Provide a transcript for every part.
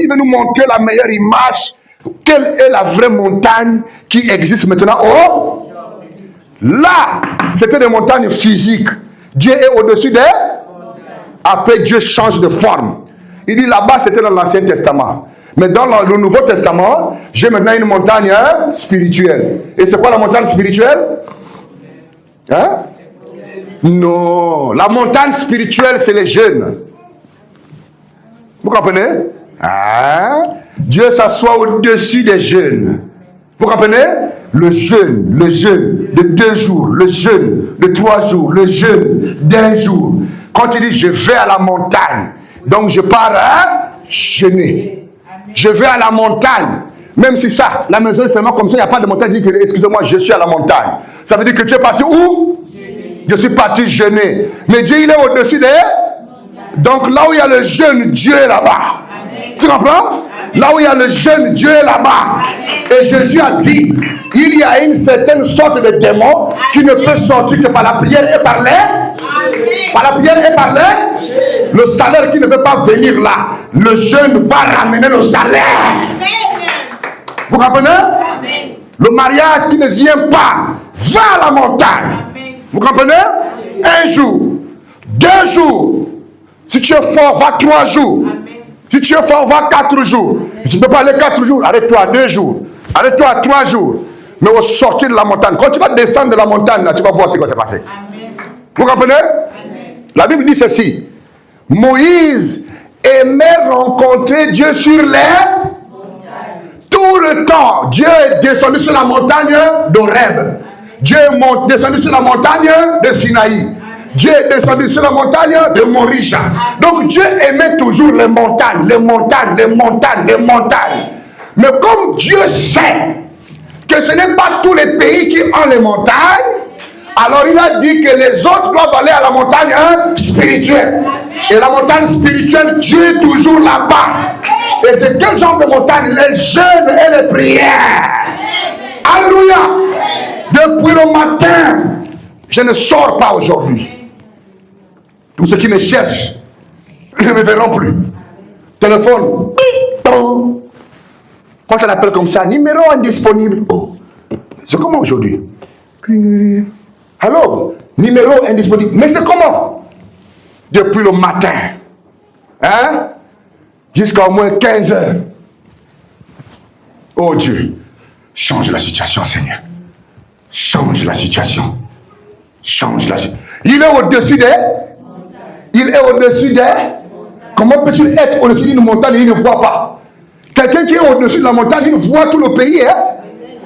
il veut nous montrer la meilleure image. Quelle est la vraie montagne qui existe maintenant? Oh, là, c'était des montagnes physiques. Dieu est au-dessus des... Après, Dieu change de forme. Il dit là-bas, c'était dans l'Ancien Testament. Mais dans le Nouveau Testament, j'ai maintenant une montagne spirituelle. Et c'est quoi la montagne spirituelle? Hein? Non. La montagne spirituelle, c'est les jeûnes. Vous comprenez? Hein? Dieu s'assoit au-dessus des jeûnes. Vous comprenez? Le jeûne de 2 jours, le jeûne de 3 jours, le jeûne d'1 jour. Quand il dit je vais à la montagne, donc je pars à jeûner. Je vais à la montagne. Même si ça, la maison est seulement comme ça, il n'y a pas de montagne. Il dit que, excusez-moi, je suis à la montagne. Ça veut dire que tu es parti où? Je suis parti jeûner. Mais Dieu, il est au-dessus des... Donc là où il y a le jeûne, Dieu est là-bas. Tu comprends? Là où il y a le jeûne, Dieu est là-bas. Et Jésus a dit, il y a une certaine sorte de démon qui ne peut sortir que par la prière et par les... Par la prière et par les... Le salaire qui ne veut pas venir là. Le jeûne va ramener le salaire. Vous comprenez? Le mariage qui ne vient pas, va à la montagne. Vous comprenez? 1 jour, 2 jours. Si tu es fort, va 3 jours. Si tu es fort, va 4 jours. Si tu ne peux pas aller 4 jours, arrête-toi à 2 jours. Arrête-toi à 3 jours. Mais au sortir de la montagne, quand tu vas descendre de la montagne, là, tu vas voir ce qui va se passer. Vous comprenez? La Bible dit ceci. Moïse aimait rencontrer Dieu sur les... Tout le temps, Dieu est descendu sur la montagne d'Horeb. Dieu est descendu sur la montagne de Sinaï. Dieu est descendu sur la montagne de Morisha. Donc Dieu aimait toujours les montagnes, les montagnes, les montagnes, les montagnes. Mais comme Dieu sait que ce n'est pas tous les pays qui ont les montagnes, alors il a dit que les autres doivent aller à la montagne spirituelle. Et la montagne spirituelle, Dieu est toujours là-bas. Et c'est quel genre de montagne? Les jeûnes et les prières. Alléluia. Depuis le matin, je ne sors pas aujourd'hui. Tous ceux qui me cherchent ne me verront plus. Téléphone. Quand on appelle comme ça, numéro indisponible. Oh. C'est comment aujourd'hui? Allô? Numéro indisponible. Mais c'est comment? Depuis le matin. Hein? Jusqu'à au moins 15 heures. Oh Dieu, change la situation, Seigneur. Change la situation. Change la situation. Il est au-dessus des... Il est au-dessus des... Comment peut-il être au-dessus d'une montagne et il ne voit pas? Quelqu'un qui est au-dessus de la montagne, il voit tout le pays. Hein?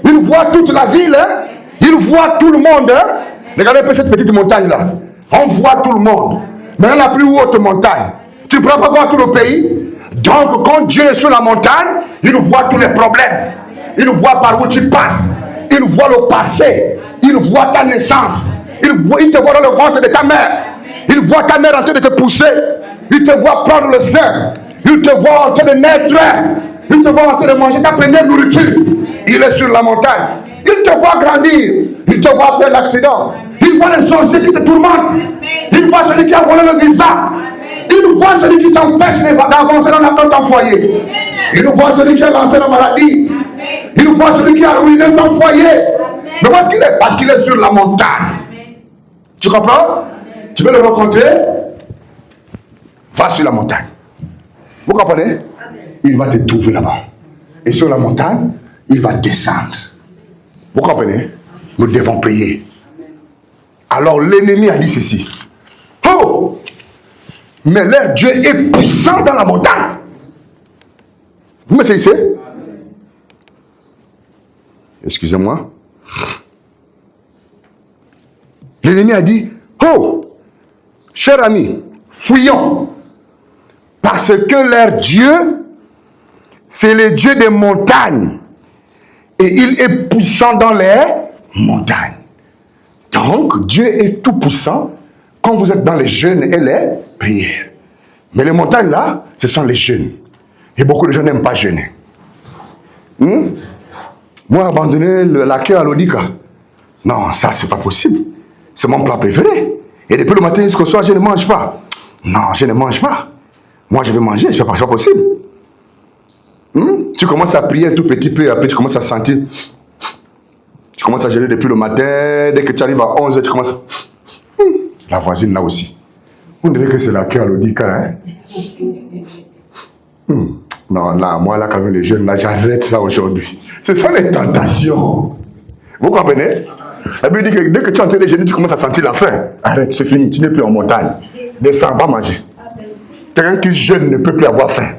Il voit toute la ville. Hein? Il voit tout le monde. Hein? Regardez un peu cette petite montagne-là. On voit tout le monde. Mais la plus haute montagne. Tu ne pourras pas voir tout le pays. Donc, quand Dieu est sur la montagne, il voit tous les problèmes. Il voit par où tu passes. Il voit le passé. Il voit ta naissance. Il te voit dans le ventre de ta mère. Il voit ta mère en train de te pousser. Il te voit prendre le sein. Il te voit en train de naître. Il te voit en train de manger ta première nourriture. Il est sur la montagne. Il te voit grandir. Il te voit faire l'accident. Il voit les sorciers qui te tourmentent. Il voit celui qui a volé le visa. Il voit celui qui t'empêche d'avancer dans ton foyer. Il voit celui qui a lancé la maladie. Il voit celui qui a ruiné ton foyer. Mais où est-ce qu'il est? Parce qu'il est sur la montagne. Tu comprends? Tu veux le rencontrer? Va sur la montagne. Vous comprenez? Il va te trouver là-bas. Et sur la montagne, il va descendre. Vous comprenez? Nous devons prier. Alors l'ennemi a dit ceci. Oh! Mais leur Dieu est puissant dans la montagne. Vous me saisissez? Excusez-moi. L'ennemi a dit, oh, cher ami, fuyons. Parce que leur Dieu, c'est le Dieu des montagnes. Et il est puissant dans les montagnes. Donc, Dieu est tout puissant quand vous êtes dans les jeûnes et les prières. Mais les montagnes là, ce sont les jeûnes. Et beaucoup de gens n'aiment pas jeûner. Moi, abandonner la queue à l'Odika. Non, ça, c'est pas possible. C'est mon plat préféré. Et depuis le matin jusqu'au soir, je ne mange pas. Non, je ne mange pas. Moi, je vais manger, c'est pas possible. Tu commences à prier un tout petit peu, après tu commences à sentir. Tu commences à geler depuis le matin, dès que tu arrives à 11h, tu commences. La voisine là aussi. On dirait que c'est la cœur l'Odika, hein. Non, là, moi, là, quand même, les jeunes, là, j'arrête ça aujourd'hui. Ce sont les tentations. Vous comprenez? La Bible dit que dès que tu es en train de jeûner, tu commences à sentir la faim. Arrête, c'est fini, tu n'es plus en montagne. Descends, va manger. Quelqu'un qui jeûne ne peut plus avoir faim.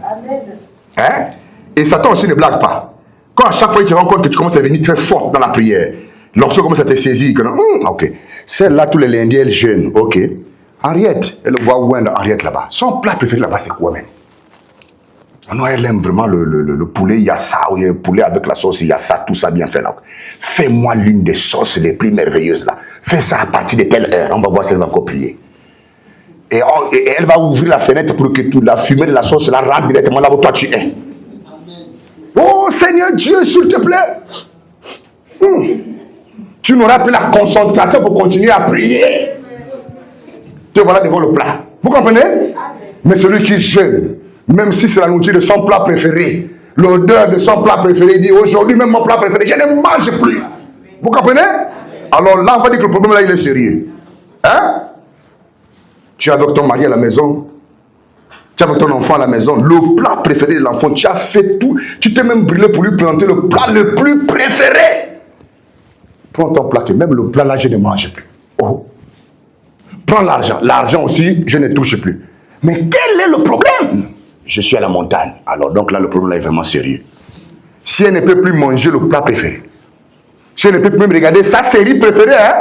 Hein? Et Satan aussi ne blague pas. Quand à chaque fois il te rend compte que tu commences à devenir très fort dans la prière, l'onction commence à te saisir, que ok, celle-là, tous les lundis, elle jeûne, ok. Henriette, elle voit où est Henriette là-bas. Son plat préféré là-bas, c'est quoi même? Non, elle aime vraiment le poulet, il y a ça, il y a le poulet avec la sauce, il y a ça, tout ça bien fait là. Fais-moi l'une des sauces les plus merveilleuses là. Fais ça à partir de telle heure, on va voir si elle va encore prier. Et elle va ouvrir la fenêtre pour que toute la fumée de la sauce là rentre directement là où toi tu es. Oh Seigneur Dieu, s'il te plaît. Tu n'auras plus la concentration pour continuer à prier. Te voilà devant le plat. Vous comprenez? Mais celui qui jeûne, même si c'est la nourriture de son plat préféré, l'odeur de son plat préféré, il dit aujourd'hui même mon plat préféré, je ne mange plus. Vous comprenez? Alors là, on va dire que le problème là, il est sérieux. Hein? Tu es avec ton mari à la maison, tu es avec ton enfant à la maison, le plat préféré de l'enfant, tu as fait tout, tu t'es même brûlé pour lui présenter le plat le plus préféré. Prends ton plat, que même le plat là, je ne mange plus. Oh. Prends l'argent. L'argent aussi, je ne touche plus. Mais quel est le problème? Je suis à la montagne. Alors, donc là, le problème là est vraiment sérieux. Si elle ne peut plus manger le plat préféré, si elle ne peut plus même regarder sa série préférée, hein?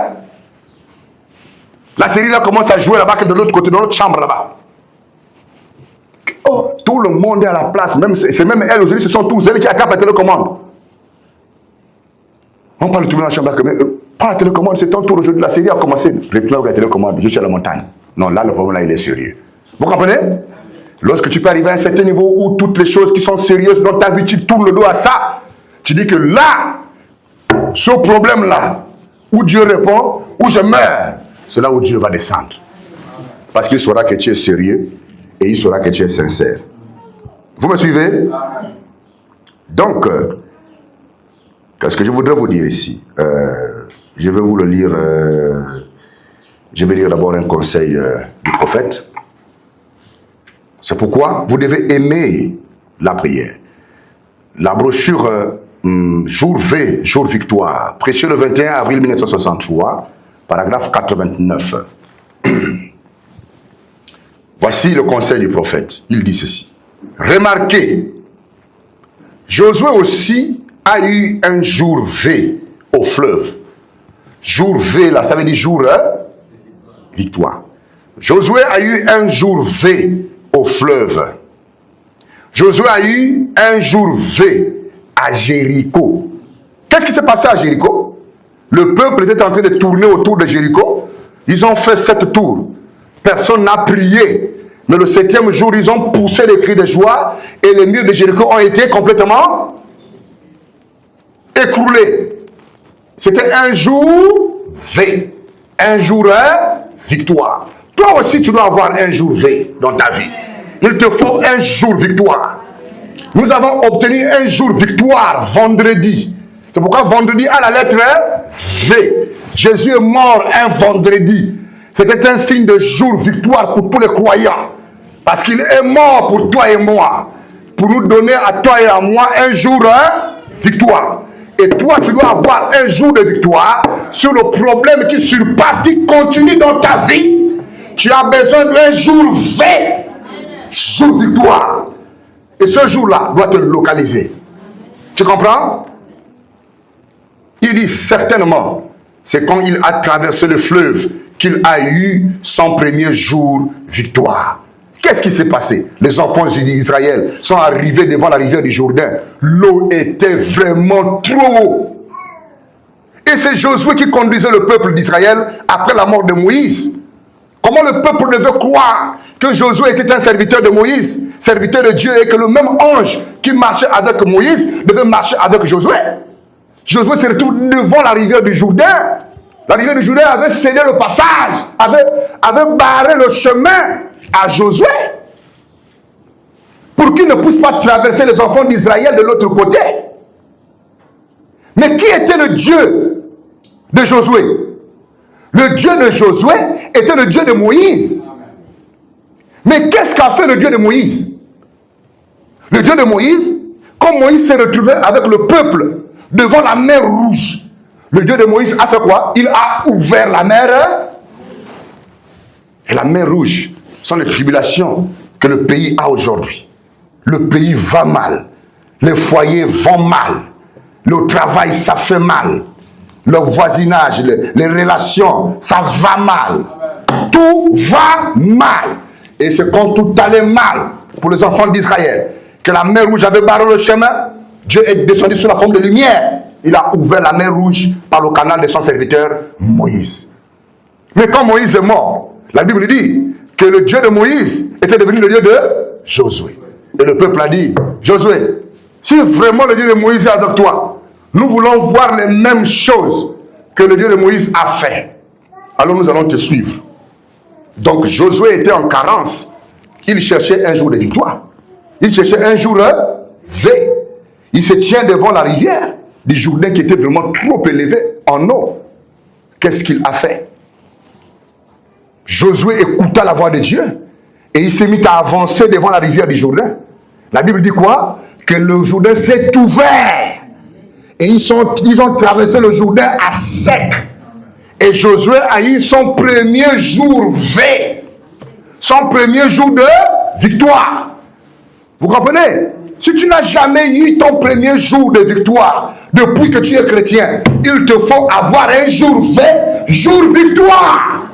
La série là commence à jouer là-bas, de l'autre côté, dans l'autre chambre là-bas. Oh, tout le monde est à la place. C'est même elle aujourd'hui, ce sont tous elles qui accaparent la télécommande. On parle tout dans la chambre là, prends la télécommande, c'est ton tour aujourd'hui, la série a commencé. Réclame la télécommande, je suis à la montagne. Non, là, le problème là, il est sérieux. Vous comprenez? Lorsque tu peux arriver à un certain niveau où toutes les choses qui sont sérieuses dans ta vie, tu tournes le dos à ça, tu dis que là, ce problème-là, où Dieu répond, où je meurs, c'est là où Dieu va descendre. Parce qu'il saura que tu es sérieux et il saura que tu es sincère. Vous me suivez? Donc, qu'est-ce que je voudrais vous dire ici? Je vais vous le lire. Je vais lire d'abord un conseil du prophète. C'est pourquoi vous devez aimer la prière. La brochure Jour V, Jour Victoire, prêché le 21 avril 1963, paragraphe 89. Voici le conseil du prophète. Il dit ceci. Remarquez, Josué aussi a eu un jour V au fleuve. Jour V, là, ça veut dire jour victoire. Josué a eu un jour V au fleuve. Josué a eu un jour V à Jéricho. Qu'est-ce qui s'est passé à Jéricho? Le peuple était en train de tourner autour de Jéricho. Ils ont fait 7 tours. Personne n'a prié. Mais le 7e jour, ils ont poussé des cris de joie et les murs de Jéricho ont été complètement écroulés. C'était un jour V. Un jour victoire. Toi aussi, tu dois avoir un jour V dans ta vie. Il te faut un jour victoire. Nous avons obtenu un jour victoire vendredi. C'est pourquoi vendredi a la lettre V. Jésus est mort un vendredi. C'était un signe de jour victoire pour tous les croyants. Parce qu'il est mort pour toi et moi. Pour nous donner à toi et à moi un jour victoire. Et toi, tu dois avoir un jour de victoire sur le problème qui surpasse, qui continue dans ta vie. Tu as besoin d'un jour V. Jour victoire. Et ce jour-là doit te localiser. Tu comprends? Il dit certainement, c'est quand il a traversé le fleuve qu'il a eu son premier jour victoire. Qu'est-ce qui s'est passé? Les enfants d'Israël sont arrivés devant la rivière du Jourdain. L'eau était vraiment trop haut. Et c'est Josué qui conduisait le peuple d'Israël après la mort de Moïse. Comment le peuple devait croire que Josué était un serviteur de Moïse, serviteur de Dieu, et que le même ange qui marchait avec Moïse devait marcher avec Josué? Josué se retrouve devant la rivière du Jourdain. La rivière du Jourdain avait scellé le passage, avait barré le chemin à Josué. pour qu'ils ne puissent pas traverser les enfants d'Israël de l'autre côté. Mais qui était le Dieu de Josué? Le Dieu de Josué était le Dieu de Moïse. Mais qu'est-ce qu'a fait le Dieu de Moïse? Le Dieu de Moïse, quand Moïse s'est retrouvé avec le peuple devant la mer Rouge, le Dieu de Moïse a fait quoi? Il a ouvert la mer. Et la mer Rouge sont les tribulations que le pays a aujourd'hui. Le pays va mal. Les foyers vont mal. Le travail, ça fait mal. Le voisinage, les relations, ça va mal. Tout va mal. Et c'est quand tout allait mal pour les enfants d'Israël, que la mer Rouge avait barré le chemin, Dieu est descendu sous la forme de lumière. Il a ouvert la mer Rouge par le canal de son serviteur Moïse. Mais quand Moïse est mort, la Bible dit que le Dieu de Moïse était devenu le Dieu de Josué. Et le peuple a dit, Josué, si vraiment le Dieu de Moïse est avec toi, nous voulons voir les mêmes choses que le Dieu de Moïse a fait. Alors nous allons te suivre. Donc Josué était en carence. Il cherchait un jour de victoire. Il cherchait un jour V. Il se tient devant la rivière du Jourdain qui était vraiment trop élevé en eau. Qu'est-ce qu'il a fait? Josué écouta la voix de Dieu et il s'est mis à avancer devant la rivière du Jourdain. La Bible dit quoi? Que le Jourdain s'est ouvert et ils ont traversé le Jourdain à sec. Et Josué a eu son premier jour V, son premier jour de victoire. Vous comprenez? Si tu n'as jamais eu ton premier jour de victoire depuis que tu es chrétien, il te faut avoir un jour V, jour victoire.